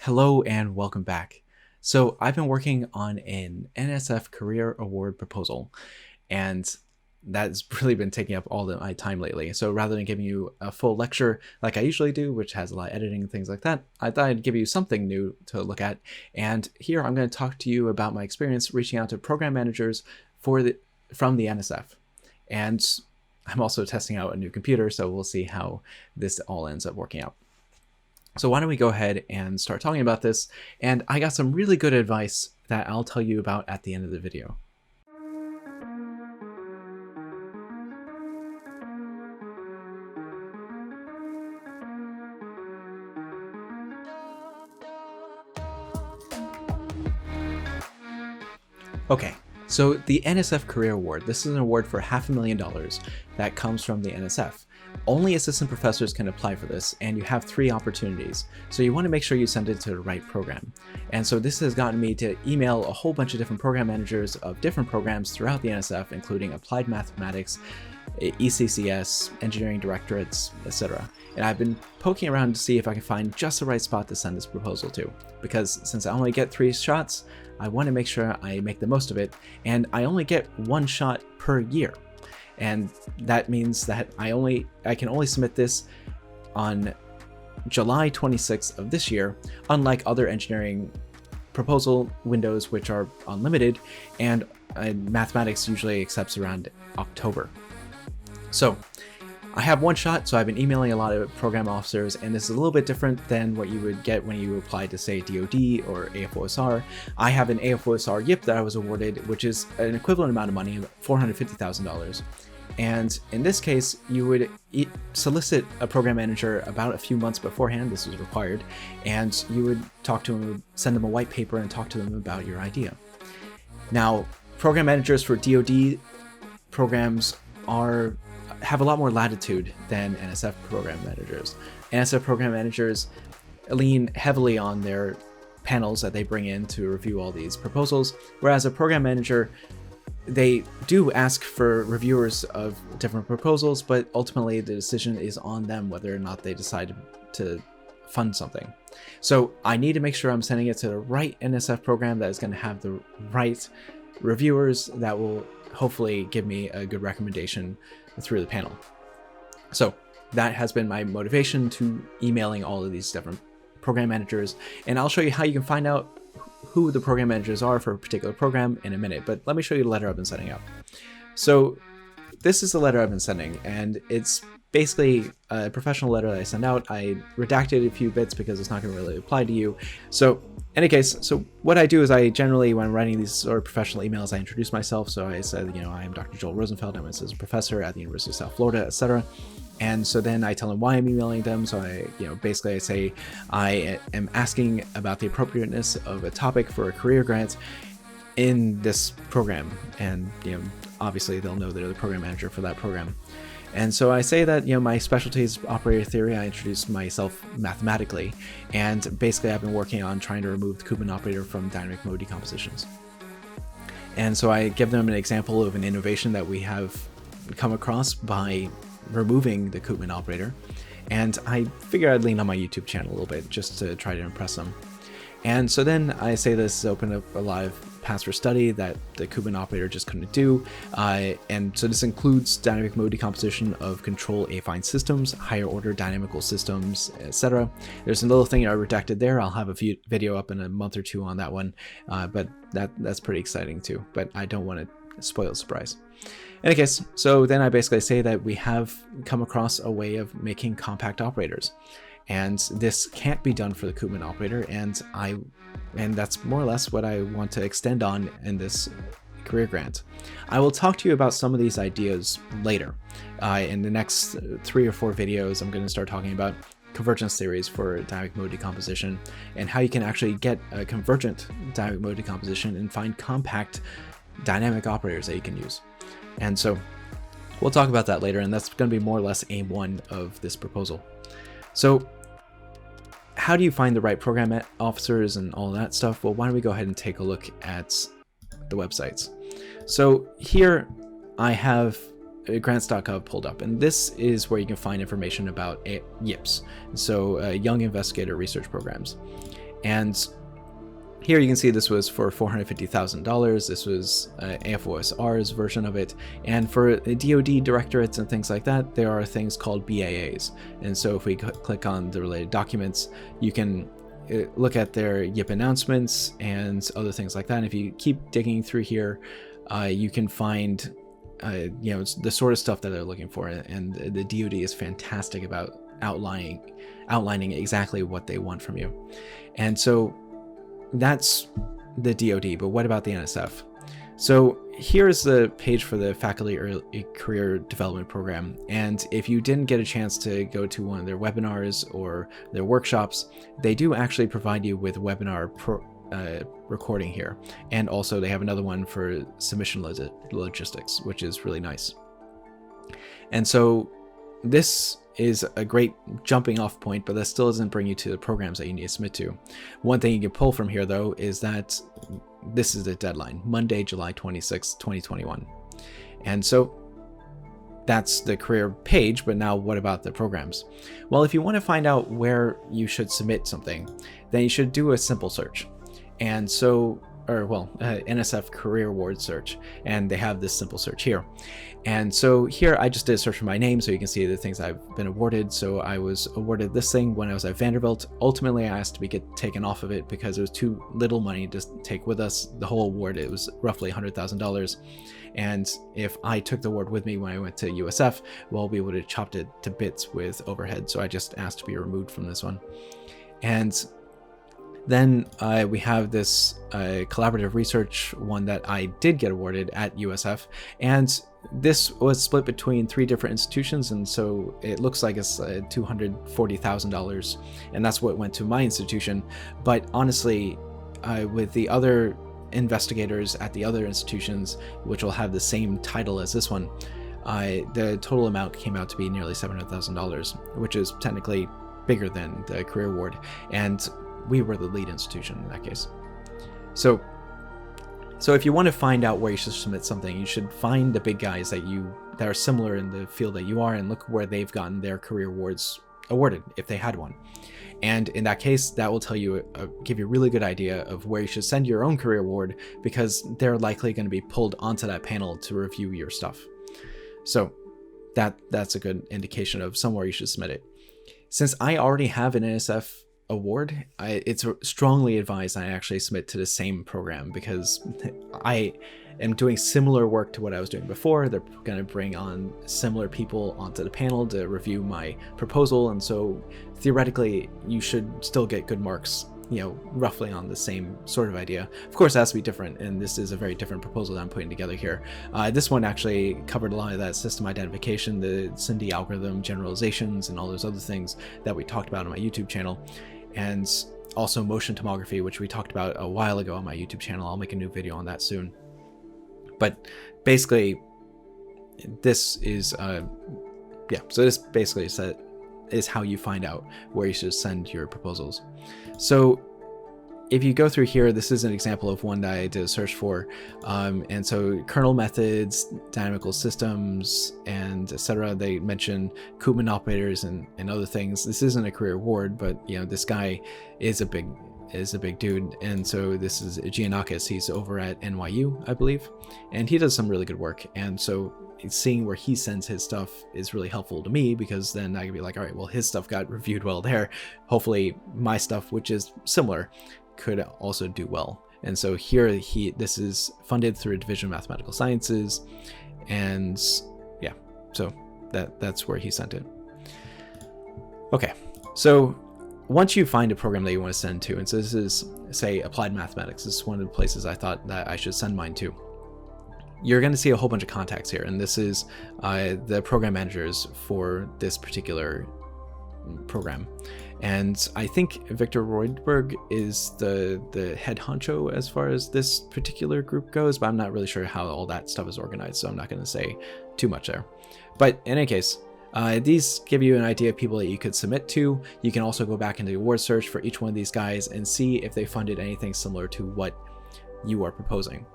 Hello and welcome back. So I've been working on an NSF Career Award proposal, and that's really been taking up all my time lately. So rather than giving you a full lecture like I usually do, which has a lot of editing and things like that, I thought I'd give you something new to look at. And here I'm going to talk to you about my experience reaching out to program managers from the NSF. And I'm also testing out a new computer, so we'll see how this all ends up working out. So why don't we go ahead and start talking about this, and I got some really good advice that I'll tell you about at the end of the video. Okay, so the NSF Career Award, this is an award for $500,000 that comes from the NSF. Only assistant professors can apply for this, and you have 3 opportunities. So you want to make sure you send it to the right program. And so this has gotten me to email a whole bunch of different program managers of different programs throughout the NSF, including Applied Mathematics, ECCS, engineering directorates, etc. And I've been poking around to see if I can find just the right spot to send this proposal to, because since I only get 3 shots, I want to make sure I make the most of it, and I only get 1 shot per year. And that means that I can only submit this on July 26th of this year, unlike other engineering proposal windows which are unlimited, and mathematics usually accepts around October. So I have 1 shot, so I've been emailing a lot of program officers, and this is a little bit different than what you would get when you apply to, say, DoD or AFOSR. I have an AFOSR YIP that I was awarded, which is an equivalent amount of money, $450,000. And in this case, you would solicit a program manager about a few months beforehand. This was required, and you would talk to them, send them a white paper, and talk to them about your idea. Now, program managers for DoD programs have a lot more latitude than NSF program managers. NSF program managers lean heavily on their panels that they bring in to review all these proposals, whereas a program manager, they do ask for reviewers of different proposals, but ultimately the decision is on them whether or not they decide to fund something. So I need to make sure I'm sending it to the right NSF program that is going to have the right reviewers that will hopefully give me a good recommendation through the panel. So that has been my motivation to emailing all of these different program managers, and I'll show you how you can find out who the program managers are for a particular program in a minute, but let me show you the letter I've been sending out. So this is the letter I've been sending, and it's basically a professional letter that I send out. I redacted a few bits because it's not going to really apply to you. So in any case, so what I do is I generally, when writing these sort of professional emails, I introduce myself. So I said, I am Dr. Joel Rosenfeld. I'm an assistant professor at the University of South Florida, etc. And so then I tell them why I'm emailing them. So basically I say I am asking about the appropriateness of a topic for a career grant in this program. And, obviously they'll know they're the program manager for that program. And so I say that, my specialty is operator theory. I introduced myself mathematically, and basically I've been working on trying to remove the Koopman operator from dynamic mode decompositions. And so I give them an example of an innovation that we have come across by removing the Koopman operator. And I figure I'd lean on my YouTube channel a little bit just to try to impress them. And so then I say this opened up a lot of paths for study that the Koopman operator just couldn't do. And so this includes dynamic mode decomposition of control affine systems, higher order dynamical systems, etc. There's a little thing I redacted there. I'll have a video up in a month or 2 on that one, but that's pretty exciting too. But I don't want to spoil the surprise. In any case, so then I basically say that we have come across a way of making compact operators. And this can't be done for the Koopman operator, and that's more or less what I want to extend on in this career grant. I will talk to you about some of these ideas later. In the next 3 or 4 videos, I'm going to start talking about convergence theories for dynamic mode decomposition, and how you can actually get a convergent dynamic mode decomposition and find compact dynamic operators that you can use. And so we'll talk about that later, and that's going to be more or less aim 1 of this proposal. So how do you find the right program officers and all that stuff? Well, why don't we go ahead and take a look at the websites. So here I have grants.gov pulled up, and this is where you can find information about YIPs, so Young Investigator Research Programs. And here you can see this was for $450,000. This was AFOSR's version of it. And for DoD directorates and things like that, there are things called BAAs. And so if we click on the related documents, you can look at their YIP announcements and other things like that. And if you keep digging through here, you can find it's the sort of stuff that they're looking for. And the DoD is fantastic about outlining exactly what they want from you. And so that's the DoD, but what about the NSF? So here's the page for the Faculty Early Career Development Program. And if you didn't get a chance to go to one of their webinars or their workshops, they do actually provide you with webinar recording here. And also they have another one for submission logistics, which is really nice. And so this is a great jumping off point, but that still doesn't bring you to the programs that you need to submit to. One thing you can pull from here, though, is that this is the deadline, Monday, July 26, 2021. And so that's the career page, but now what about the programs? Well, if you want to find out where you should submit something, then you should do a simple search. And so, NSF Career Award search, and they have this simple search here. And so here I just did a search for my name so you can see the things I've been awarded. So I was awarded this thing when I was at Vanderbilt. Ultimately, I asked to get taken off of it because it was too little money to take with us. The whole award, it was roughly $100,000. And if I took the award with me when I went to USF, well, we would have chopped it to bits with overhead. So I just asked to be removed from this one. And then we have this collaborative research one that I did get awarded at USF, and this was split between 3 different institutions, and so it looks like it's $240,000, and that's what went to my institution. But honestly, with the other investigators at the other institutions, which will have the same title as this one, the total amount came out to be nearly $700,000, which is technically bigger than the career award, and we were the lead institution in that case. So if you want to find out where you should submit something, you should find the big guys that are similar in the field that you are, and look where they've gotten their career awards awarded, if they had one. And in that case, that will tell you, give you a really good idea of where you should send your own career award, because they're likely going to be pulled onto that panel to review your stuff. So that's a good indication of somewhere you should submit it. Since I already have an NSF award, it's strongly advised I actually submit to the same program, because I am doing similar work to what I was doing before. They're going to bring on similar people onto the panel to review my proposal, and so theoretically you should still get good marks, roughly on the same sort of idea. Of course, it has to be different, and this is a very different proposal that I'm putting together here. This one actually covered a lot of that system identification, the Cindy algorithm generalizations, and all those other things that we talked about on my YouTube channel, and also motion tomography, which we talked about a while ago on my YouTube channel. I'll make a new video on that soon. But basically, this is so this basically is how you find out where you should send your proposals. So if you go through here, this is an example of one that I did a search for. And so kernel methods, dynamical systems, and etc. They mention Koopman operators and other things. This isn't a career award, but this guy is a big dude. And so this is Giannakis. He's over at NYU, I believe, and he does some really good work. And so seeing where he sends his stuff is really helpful to me, because then I can be like, all right, well, his stuff got reviewed well there. Hopefully my stuff, which is similar, could also do well. And so here this is funded through a Division of Mathematical Sciences, and yeah, so that's where he sent it. Okay, so once you find a program that you want to send to, and so this is, say, Applied Mathematics, this is one of the places I thought that I should send mine to, you're going to see a whole bunch of contacts here, and this is the program managers for this particular program. And I think Victor Roydberg is the head honcho as far as this particular group goes, but I'm not really sure how all that stuff is organized, so I'm not going to say too much there. But in any case, these give you an idea of people that you could submit to. You can also go back into the award search for each one of these guys and see if they funded anything similar to what you are proposing.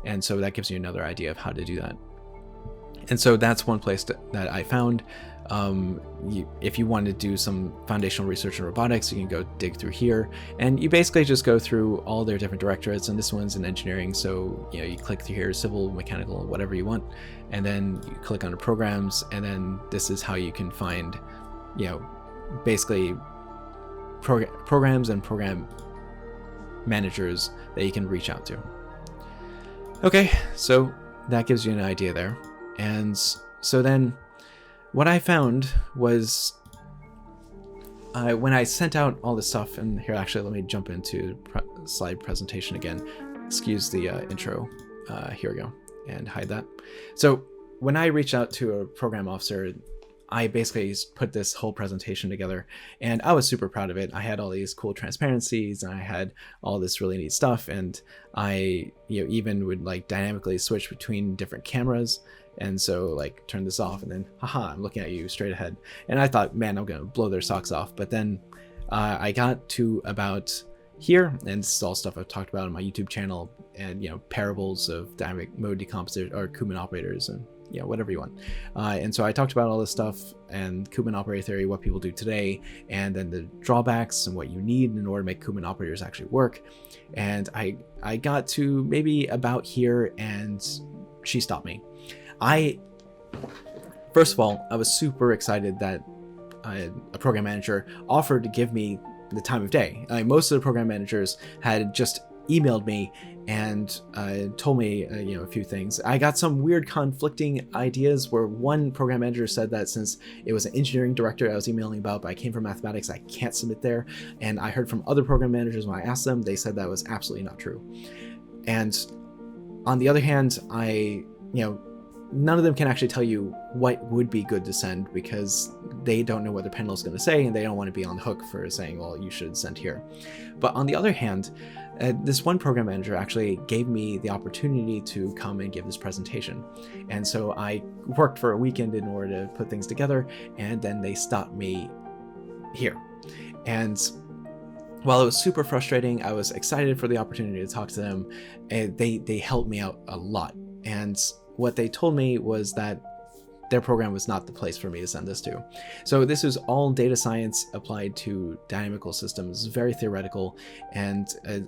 And so that gives you another idea of how to do that. And so that's one place that I found. If you want to do some foundational research in robotics, you can go dig through here, and you basically just go through all their different directorates, and this one's in engineering, so you click through here, civil, mechanical, whatever you want, and then you click on the programs, and then this is how you can find basically programs and program managers that you can reach out to. Okay, so that gives you an idea there. And so then what I found was when I sent out all this stuff, and here, actually, let me jump into slide presentation again. Excuse the intro. Here we go, and hide that. So when I reached out to a program officer, I basically put this whole presentation together, and I was super proud of it. I had all these cool transparencies, and I had all this really neat stuff, and I even would dynamically switch between different cameras, and so turn this off, and then haha, I'm looking at you straight ahead. And I thought, man, I'm gonna blow their socks off. But then I got to about here, and this is all stuff I've talked about on my YouTube channel, and parables of dynamic mode decomposition or Kuhlmann operators, and whatever you want. And so I talked about all this stuff and Kuhlmann operator theory, what people do today, and then the drawbacks and what you need in order to make Kuhlmann operators actually work. And I got to maybe about here, and she stopped me. First of all, I was super excited that a program manager offered to give me the time of day. Most of the program managers had just emailed me and told me a few things. I got some weird conflicting ideas where one program manager said that since it was an engineering director I was emailing about, but I came from mathematics, I can't submit there. And I heard from other program managers when I asked them, they said that was absolutely not true. And on the other hand, none of them can actually tell you what would be good to send, because they don't know what their panel is going to say, and they don't want to be on the hook for saying, well, you should send here. But on the other hand, this one program manager actually gave me the opportunity to come and give this presentation. And so I worked for a weekend in order to put things together, and then they stopped me here. And while it was super frustrating, I was excited for the opportunity to talk to them. They helped me out a lot. And what they told me was that their program was not the place for me to send this to. So this is all data science applied to dynamical systems, very theoretical, and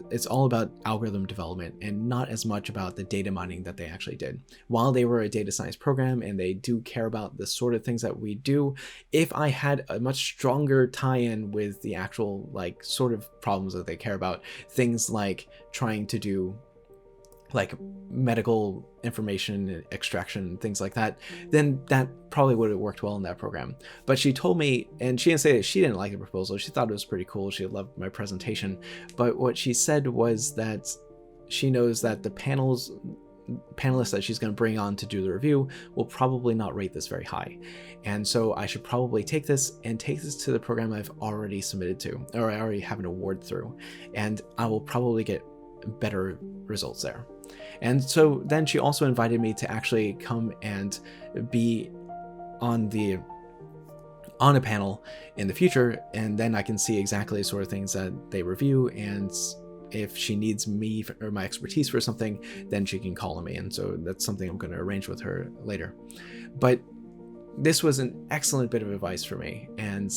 it's all about algorithm development and not as much about the data mining that they actually did. While they were a data science program and they do care about the sort of things that we do, if I had a much stronger tie-in with the actual sort of problems that they care about, things like trying to do medical information extraction, things like that, then that probably would have worked well in that program. But she told me, and she didn't say that she didn't like the proposal, she thought it was pretty cool, she loved my presentation, but what she said was that she knows that the panelists that she's going to bring on to do the review will probably not rate this very high. And so I should probably take this to the program I've already submitted to, or I already have an award through, and I will probably get better results there. And so then she also invited me to actually come and be on a panel in the future, and then I can see exactly the sort of things that they review, and if she needs me or my expertise for something, then she can call on me. And so that's something I'm going to arrange with her later. But this was an excellent bit of advice for me, and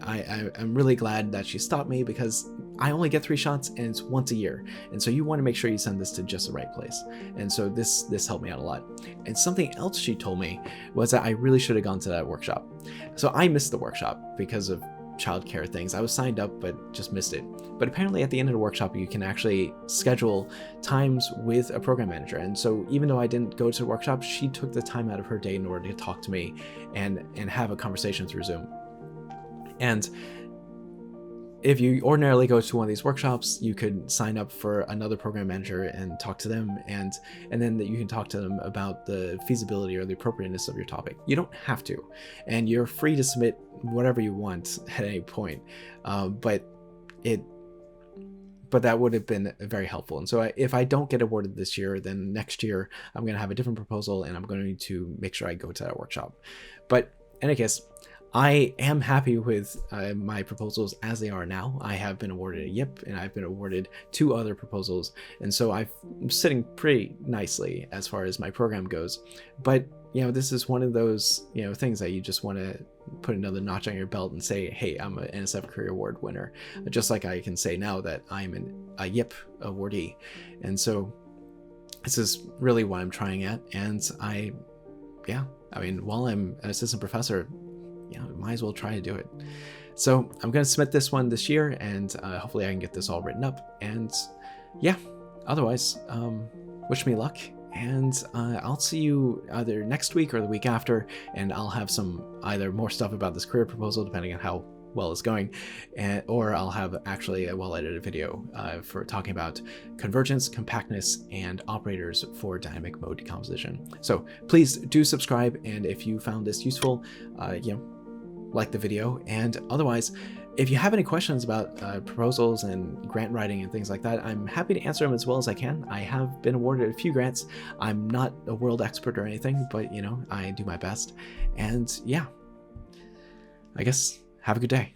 I'm really glad that she stopped me, because I only get 3 shots and it's once a year. And so you want to make sure you send this to just the right place. And so this helped me out a lot. And something else she told me was that I really should have gone to that workshop. So I missed the workshop because of childcare things. I was signed up, but just missed it. But apparently at the end of the workshop, you can actually schedule times with a program manager. And so even though I didn't go to the workshop, she took the time out of her day in order to talk to me and have a conversation through Zoom. And if you ordinarily go to one of these workshops, you could sign up for another program manager and talk to them, and then you can talk to them about the feasibility or the appropriateness of your topic. You don't have to, and you're free to submit whatever you want at any point, but that would have been very helpful. And so if I don't get awarded this year, then next year I'm going to have a different proposal, and I'm going to make sure I go to that workshop. But in any case, I am happy with my proposals as they are now. I have been awarded a YIP, and I've been awarded 2 other proposals. And so I'm sitting pretty nicely as far as my program goes. But this is one of those, things that you just want to put another notch on your belt and say, hey, I'm an NSF Career Award winner. Just like I can say now that I'm a YIP awardee. And so this is really what I'm trying at. And while I'm an assistant professor, might as well try to do it. So I'm going to submit this one this year, and hopefully I can get this all written up. And otherwise, wish me luck. And I'll see you either next week or the week after, and I'll have either more stuff about this career proposal, depending on how well it's going, or I'll have actually a well-edited video for talking about convergence, compactness, and operators for dynamic mode decomposition. So please do subscribe, and if you found this useful, like the video. And otherwise, if you have any questions about proposals and grant writing and things like that, I'm happy to answer them as well as I can. I have been awarded a few grants. I'm not a world expert or anything, but I do my best. And I guess have a good day.